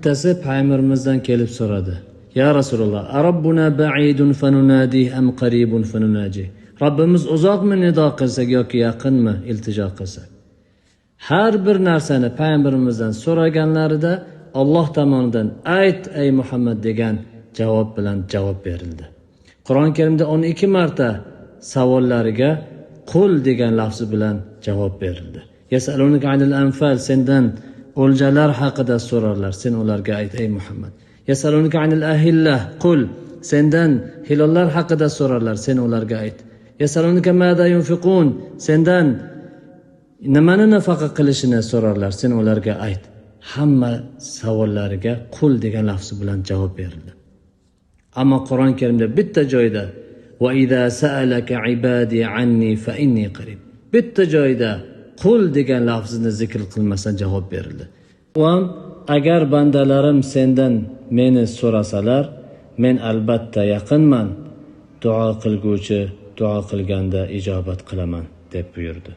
bittasi payg'ambarimizdan kelib so'radi: "Ya Rasululloh, arabbuna ba'idun fanunadih am qaribun fanunajih?" Robbimiz uzoqmi nido qilsak yoki yaqinmi iltijo qilsak? Har bir narsani payg'ambarimizdan so'raganlarida Alloh tomonidan ayt ey Muhammad degan javob bilan javob berildi. Qur'on Karimda 12 marta savollariga qul degan lafzi bilan javob berildi. Yasalunaka anil anfal, sendan o'ljalar haqida so'rarlar, sen ularga ayt ey Muhammad. Yasalunaka anil ahillah, qul, sendan hilollar haqida so'rarlar, sen ularga ayt. Yasalunaka mada yunfiqun, sendan nimani nafaqa qilishini so'rarlar, sen ularga ayt. Hamma savollariga qul degan lafzi bilan javob berildi. Ammo Qur'on Karimda bitta joyda va idza sa'alaka ibadi anni fa inni qarib, bitta joyda qul degan lafzini zikr qilmasa javob berildi. Agar bandalarim sendan meni so'rasalar, men albatta yaqinman, duo qilguvchi duo qilganda ijobat qilaman deb buyurdi.